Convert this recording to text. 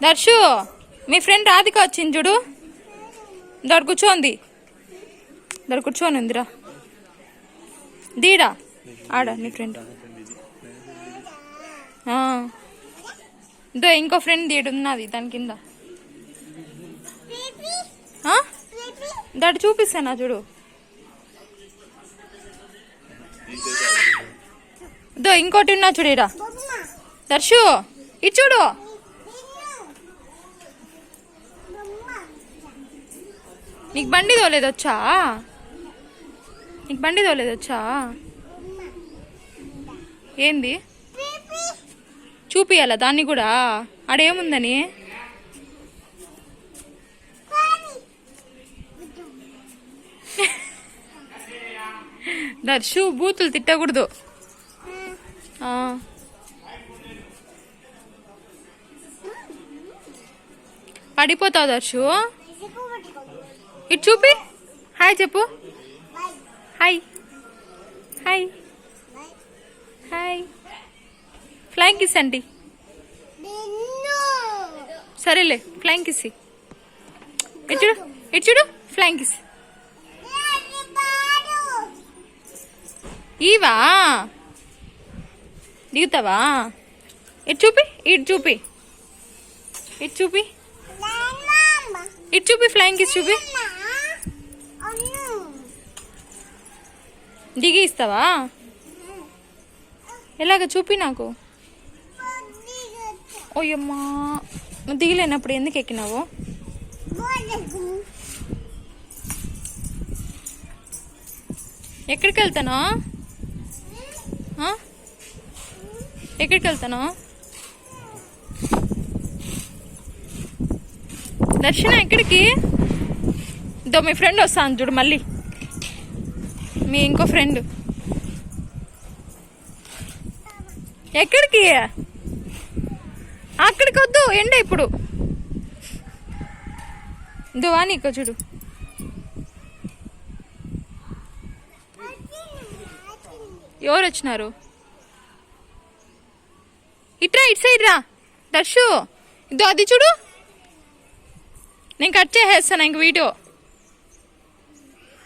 దర్శు మీ friend Radhika వచ్చింది చూడు. దొడు కూర్చోంది, దొడు కూర్చోని ఉందిరా. దీడా ఆడ నీ ఫ్రెండ్. దో ఇంకో ఫ్రెండ్ దీడు ఉన్నది దాని కింద. దాడు చూపిస్తానా చూడు. దో ఇంకోటి ఉన్నా చూడు ఇడా. దర్శు ఇటు చూడు. నీకు బండి తోలేదొచ్చా? నీకు బండి తోలేదొచ్చా? ఏంది చూపియాలా దాన్ని కూడా? ఆడేముందని? దర్శు బూతులు తిట్టకూడదు. పడిపోతావు దర్శు. ఇటు చూపి, హాయ్ చెప్పు. Hi hi hi. Flying kiss అండి. సరేలే ఫ్లైంగ్ కిస్. ఇటు చూడు, ఇటు చూడు, ఫ్లైంగ్ కిస్. ఇవా దిగుతావా? ఇటు చూపి, ఇటు చూపి, ఇటు చూపి, ఇటు చూపి, ఫ్లైంగ్ కిస్ చూపి. దిగి ఇస్తావా? ఎలాగ చూపి నాకు. ఓయమ్మా, నువ్వు దిగలేనప్పుడు ఎందుకు ఎక్కినావు? ఎక్కడికి వెళ్తాను? ఎక్కడికి వెళ్తాను? దర్శన ఎక్కడికి? దో మీ ఫ్రెండ్ వస్తాను చూడు మళ్ళీ, మీ ఇంకో ఫ్రెండ్. ఎక్కడికి? అక్కడికి వద్దు, ఎండ ఇప్పుడు. దువా నీకో చూడు. ఎవరు వచ్చినారు? ఇట్రా, ఇటు సైడ్ రా దర్శు. ఇదో అది చూడు, నేను కట్ చేసేస్తాను ఇంక వీడియో.